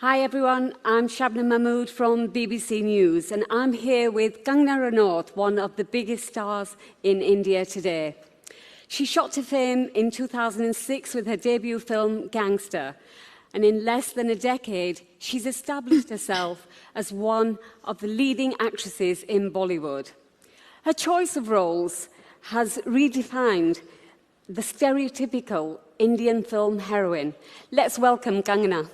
Hi everyone, I'm Shabnam Mahmood from BBC News and I'm here with Kangana Ranaut, one of the biggest stars in India today. She shot to fame in 2006 with her debut film Gangster, and in less than a decade she's established herself as one of the leading actresses in Bollywood. Her choice of roles has redefined the stereotypical Indian film heroine. Let's welcome Kangana.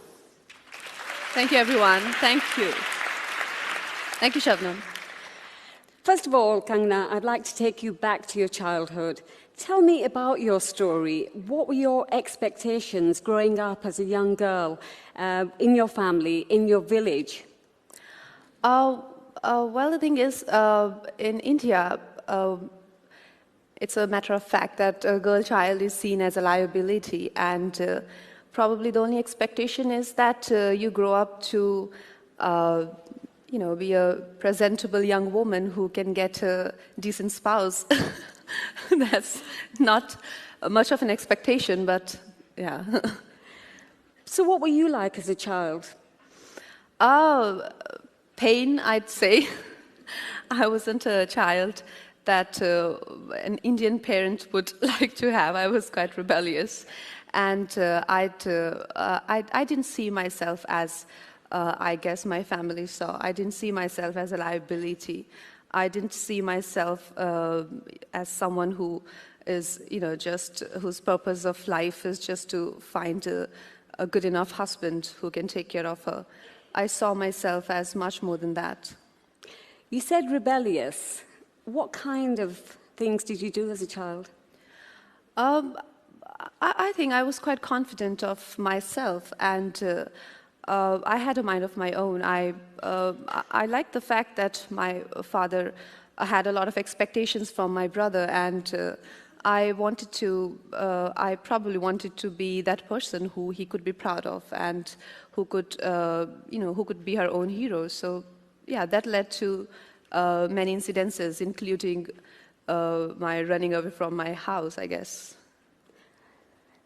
Thank you, everyone. Thank you. Thank you, Shabnam. First of all, Kangana, I'd like to take you back to your childhood. Tell me about your story. What were your expectations growing up as a young girl in your family, in your village? Well, the thing is, in India, it's a matter of fact that a girl child is seen as a liability, and probably the only expectation is that you grow up to, be a presentable young woman who can get a decent spouse. That's not much of an expectation, but yeah. So what were you like as a child? Pain, I'd say. I wasn't a child that an Indian parent would like to have. I was quite rebellious. And I didn't see myself as, I guess my family saw. I didn't see myself as a liability. I didn't see myself as someone who is, whose purpose of life is just to find a good enough husband who can take care of her. I saw myself as much more than that. You said rebellious. What kind of things did you do as a child? I think I was quite confident of myself, and I had a mind of my own. I liked the fact that my father had a lot of expectations from my brother, and I probably wanted to be that person who he could be proud of, and who could, who could be her own hero. So, yeah, that led to many incidences, including my running away from my house, I guess.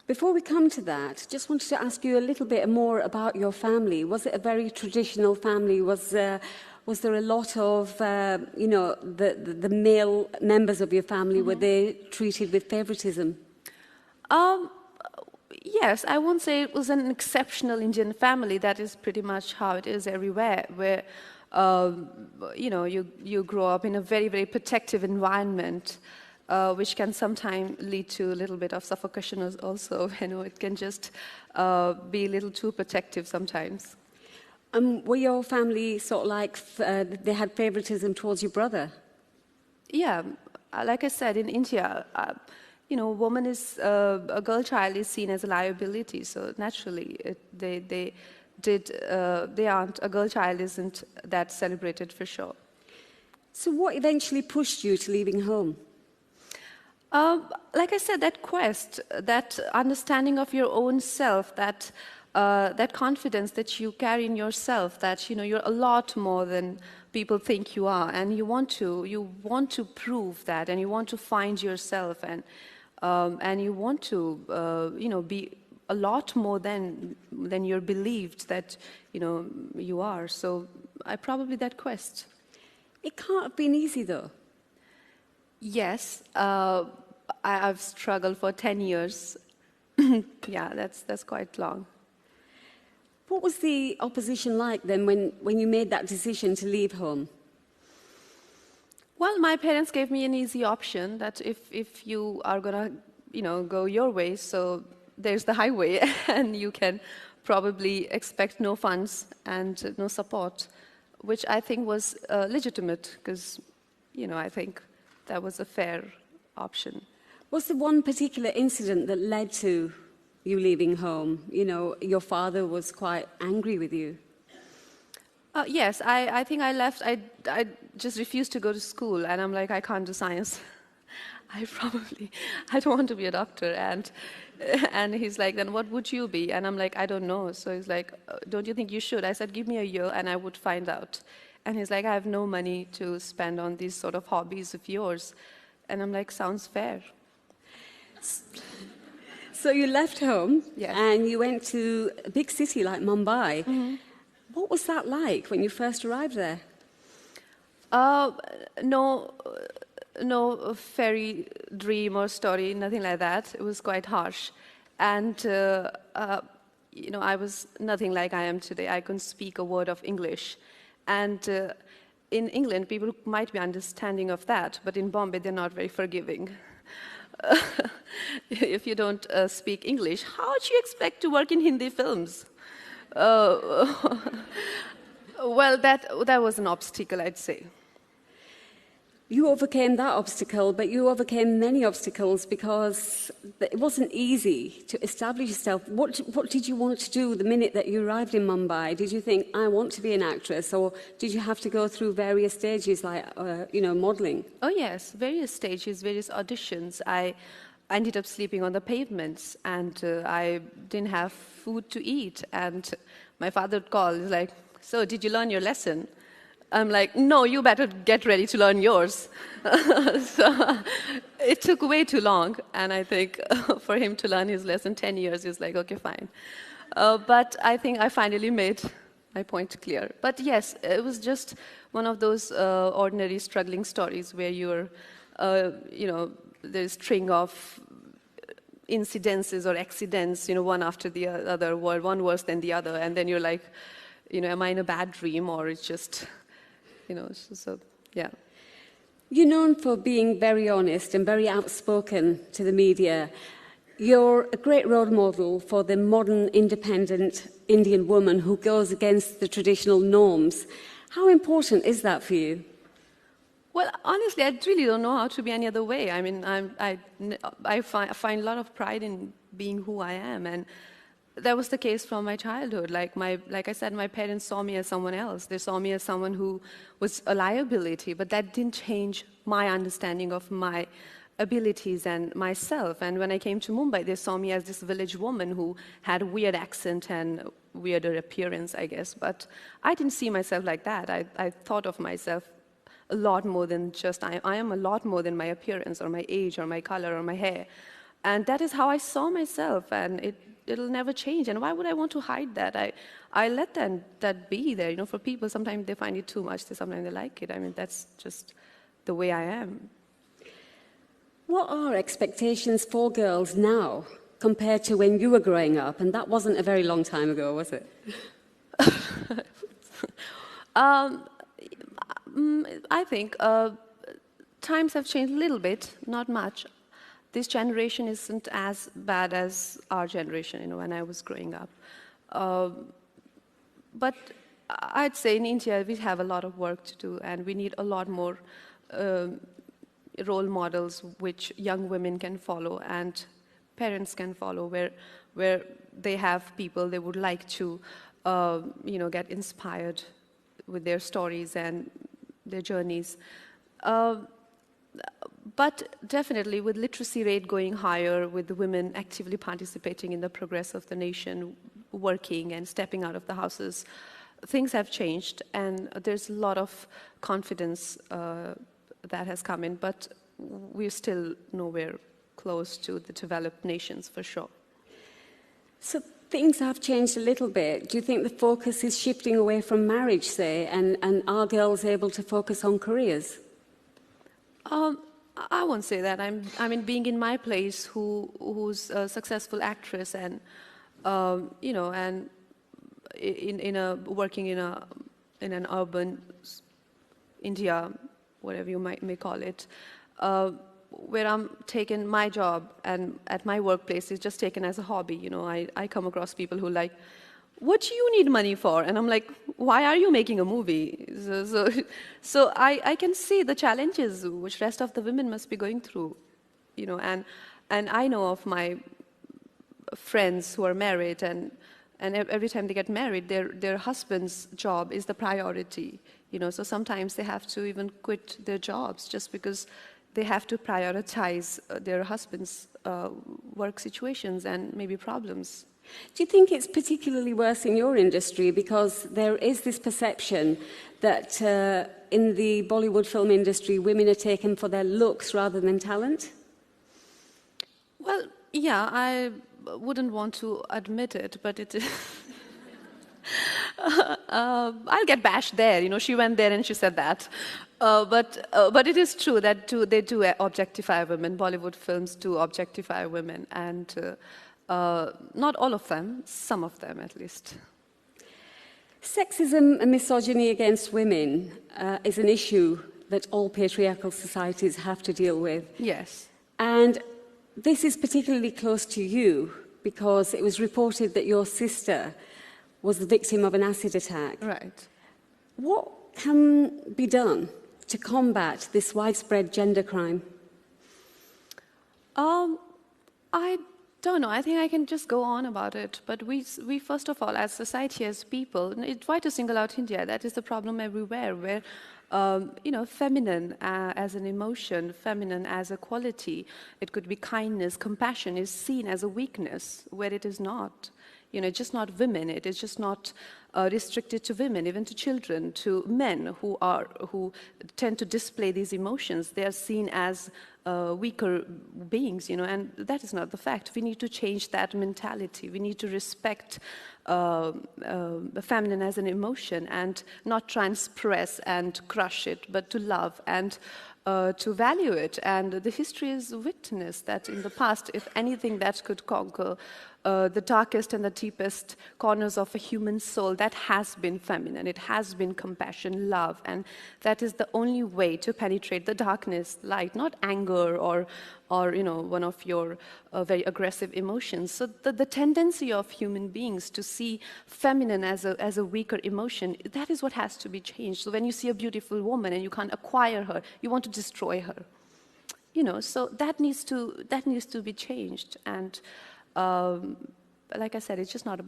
Before we come to that, just wanted to ask you a little bit more about your family. Was it a very traditional family? Was there a lot of, the male members of your family, were they treated with favoritism? Yes, I won't say it was an exceptional Indian family. That is pretty much how it is everywhere, where, you grow up in a very, very protective environment. Which can sometimes lead to a little bit of suffocation also. It can just be a little too protective sometimes. Were your family sort of like, they had favoritism towards your brother? Yeah, like I said, in India, woman is, a girl child is seen as a liability, so naturally a girl child isn't that celebrated for sure. So what eventually pushed you to leaving home? Like I said, that quest, that understanding of your own self, that confidence that you carry in yourself, that you're a lot more than people think you are, and you want to prove that, and you want to find yourself, and you want to be a lot more than you're believed that you are. So probably that quest. It can't have been easy though. Yes, I've struggled for 10 years. Yeah, that's quite long. What was the opposition like then when you made that decision to leave home? Well, my parents gave me an easy option that if you are gonna, go your way, so there's the highway, and you can probably expect no funds and no support, which I think was legitimate, because, I think that was a fair option. Was there one particular incident that led to you leaving home? Your father was quite angry with you. Yes, I think I left. I just refused to go to school, and I'm like, I can't do science. I don't want to be a doctor. And he's like, then what would you be? And I'm like, I don't know. So he's like, don't you think you should? I said, give me a year and I would find out. And he's like, I have no money to spend on these sort of hobbies of yours. And I'm like, sounds fair. So you left home, yes. and you went to a big city like Mumbai. Mm-hmm. What was that like when you first arrived there? No, no fairy dream or story, nothing like that. It was quite harsh. And, I was nothing like I am today. I couldn't speak a word of English. And in England, people might be understanding of that, but in Bombay, they're not very forgiving. If you don't speak English, how do you expect to work in Hindi films? Well, that was an obstacle, I'd say. You overcame that obstacle, but you overcame many obstacles because it wasn't easy to establish yourself. What did you want to do the minute that you arrived in Mumbai? Did you think, I want to be an actress? Or did you have to go through various stages like, modeling? Oh, yes, various stages, various auditions. I ended up sleeping on the pavements, and I didn't have food to eat. And my father would call, he's like, so did you learn your lesson? I'm like, no, you better get ready to learn yours. So it took way too long, and I think for him to learn his lesson 10 years, he was like, okay, fine. But I think I finally made my point clear. But yes, it was just one of those ordinary struggling stories where you're, there's a string of incidences or accidents, one after the other, one worse than the other, and then you're like, am I in a bad dream, or it's just... so yeah. You're known for being very honest and very outspoken to the media. You're a great role model for the modern, independent Indian woman who goes against the traditional norms. How important is that for you? Well, honestly, I really don't know how to be any other way. I mean, I find a lot of pride in being who I am, and that was the case from my childhood. Like I said, my parents saw me as someone else. They saw me as someone who was a liability, but that didn't change my understanding of my abilities and myself. And when I came to Mumbai, they saw me as this village woman who had a weird accent and weirder appearance, I guess. But I didn't see myself like that. I thought of myself a lot more than just, I am a lot more than my appearance or my age or my color or my hair. And that is how I saw myself, and it'll never change. And why would I want to hide that? I let that be there. For people, sometimes they find it too much, sometimes they like it. I mean, that's just the way I am. What are expectations for girls now compared to when you were growing up? And that wasn't a very long time ago, was it? I think times have changed a little bit, not much. This generation isn't as bad as our generation, when I was growing up. But I'd say in India, we have a lot of work to do, and we need a lot more role models which young women can follow and parents can follow, where they have people they would like to, get inspired with their stories and their journeys. But definitely with literacy rate going higher, with the women actively participating in the progress of the nation, working and stepping out of the houses, things have changed, and there's a lot of confidence that has come in, but we're still nowhere close to the developed nations, for sure. So things have changed a little bit. Do you think the focus is shifting away from marriage, say, and are girls able to focus on careers? I won't say that. I mean, being in my place, who's a successful actress, and and working in an urban India, whatever you may call it, where I'm taking my job and at my workplace is just taken as a hobby. I come across people who like, what do you need money for? And I'm like, why are you making a movie? So I can see the challenges which rest of the women must be going through, and I know of my friends who are married, and every time they get married, their husband's job is the priority, so sometimes they have to even quit their jobs just because they have to prioritize their husband's work situations and maybe problems. Do you think it's particularly worse in your industry because there is this perception that in the Bollywood film industry, women are taken for their looks rather than talent? Well, yeah, I wouldn't want to admit it, but it is. I'll get bashed there. You know, she went there and she said that. But it is true that they do objectify women. Bollywood films do objectify women, and not all of them, some of them at least. Sexism and misogyny against women is an issue that all patriarchal societies have to deal with. Yes. And this is particularly close to you because it was reported that your sister was the victim of an acid attack. Right. What can be done to combat this widespread gender crime? I don't know. I think I can just go on about it. But we first of all, as society, as people, try to single out India. That is the problem everywhere, where feminine as an emotion, feminine as a quality, it could be kindness, compassion, is seen as a weakness, where it is not. You know, just not women. It is just not restricted to women, even to children, to men who tend to display these emotions. They are seen as weaker beings, you know, and that is not the fact. We need to change that mentality. We need to respect the feminine as an emotion and not try and suppress and crush it, but to love and to value it. And the history is witness that in the past, if anything that could conquer the darkest and the deepest corners of a human soul, that has been feminine. It has been compassion, love, and that is the only way to penetrate the darkness, light, not anger or one of your very aggressive emotions. So the tendency of human beings to see feminine as a weaker emotion, that is what has to be changed. So when you see a beautiful woman and you can't acquire her, you want to destroy her. You know, so that needs to be changed. And like I said, it's not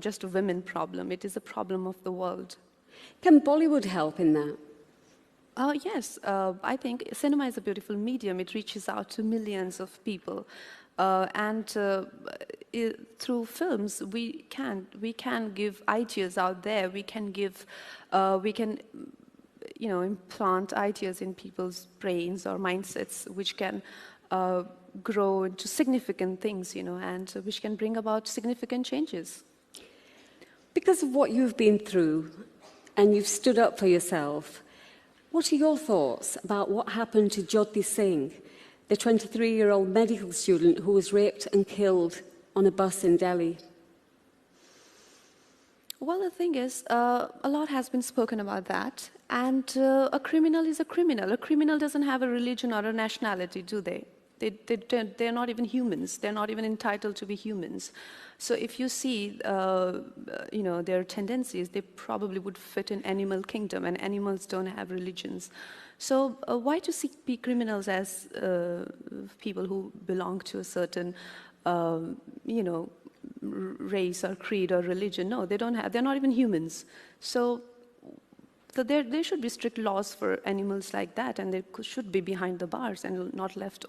just a women problem. It is a problem of the world. Can Bollywood help in that? Yes, I think cinema is a beautiful medium. It reaches out to millions of people. Through films, we can give ideas out there. We can implant ideas in people's brains or mindsets, which can grow into significant things, you know, and which can bring about significant changes. Because of what you've been through, and you've stood up for yourself, what are your thoughts about what happened to Jyoti Singh, the 23-year-old medical student who was raped and killed on a bus in Delhi? Well, the thing is, a lot has been spoken about that, and a criminal is a criminal. A criminal doesn't have a religion or a nationality, do they? They're not even humans. They're not even entitled to be humans. So if you see, their tendencies, they probably would fit in animal kingdom, and animals don't have religions. So why to see criminals as people who belong to a certain, race or creed or religion? No, they don't have. They're not even humans. So there should be strict laws for animals like that, and they should be behind the bars and not left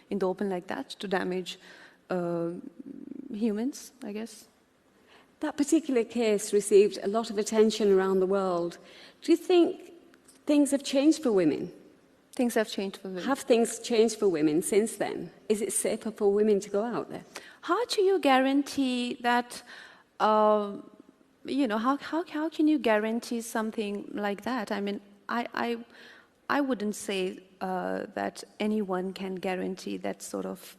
in the open like that to damage humans, I guess. That particular case received a lot of attention around the world. Do you think things have changed for women? Things have changed for women. Have things changed for women since then? Is it safer for women to go out there? How do you guarantee that, how can you guarantee something like that? I mean, I wouldn't say that anyone can guarantee that sort of,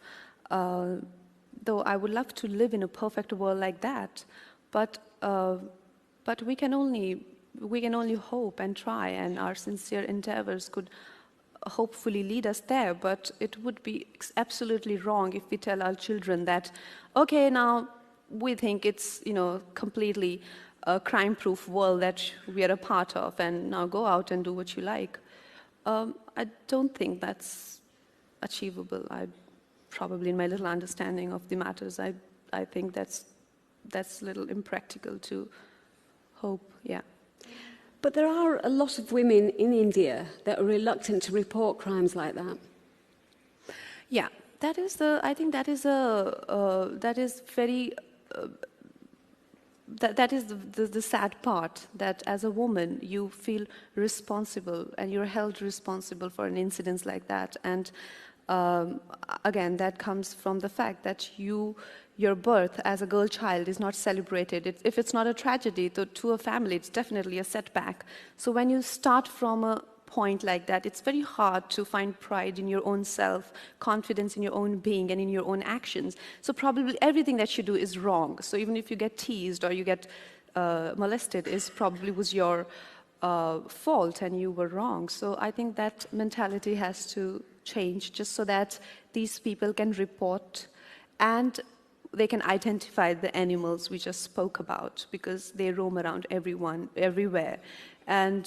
though I would love to live in a perfect world like that, but we can only hope and try, and our sincere endeavors could hopefully lead us there. But it would be absolutely wrong if we tell our children that, okay, now we think it's completely a crime-proof world that we are a part of, and now go out and do what you like. I don't think that's achievable. Probably in my little understanding of the matters, I think that's a little impractical to hope, yeah. But there are a lot of women in India that are reluctant to report crimes like that. Yeah, I think that is the sad part, that as a woman you feel responsible and you're held responsible for an incident like that, and again, that comes from the fact that your birth as a girl child is not celebrated. If it's not a tragedy to a family, it's definitely a setback. So when you start from a point like that, it's very hard to find pride in your own self, confidence in your own being and in your own actions. So probably everything that you do is wrong. So even if you get teased or you get molested, was your fault and you were wrong. So I think that mentality has to change just so that these people can report and they can identify the animals we just spoke about, because they roam around everywhere. And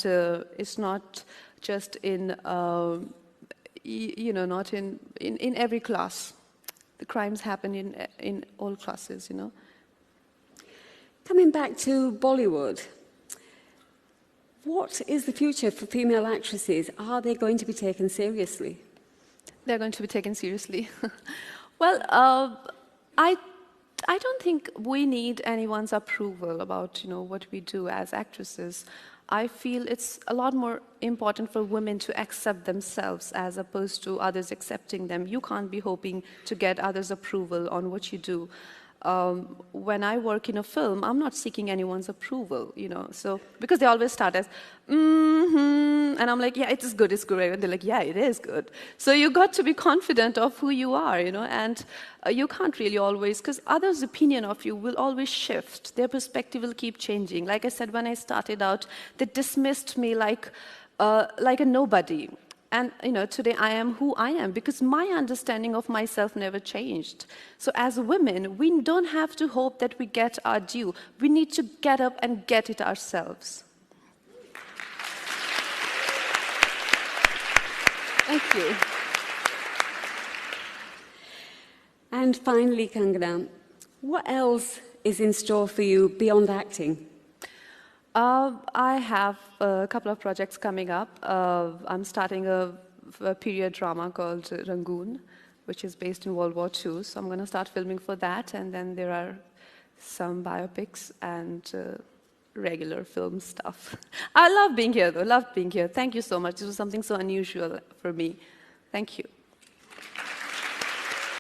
it's not just in, not in every class. The crimes happen in all classes, Coming back to Bollywood, what is the future for female actresses? Are they going to be taken seriously? They're going to be taken seriously. Well, I don't think we need anyone's approval about what we do as actresses. I feel it's a lot more important for women to accept themselves as opposed to others accepting them. You can't be hoping to get others' approval on what you do. When I work in a film, I'm not seeking anyone's approval, so because they always start as, and I'm like, yeah, it is good, it's great, and they're like, yeah, it is good. So you got to be confident of who you are, and you can't really always, because others' opinion of you will always shift. Their perspective will keep changing. Like I said, when I started out, they dismissed me like a nobody. And today I am who I am because my understanding of myself never changed. So as women, we don't have to hope that we get our due. We need to get up and get it ourselves. Thank you. And finally, Kangana, what else is in store for you beyond acting? I have a couple of projects coming up. I'm starting a period drama called Rangoon, which is based in World War II. So I'm going to start filming for that. And then there are some biopics and regular film stuff. I love being here, though. Love being here. Thank you so much. This was something so unusual for me. Thank you.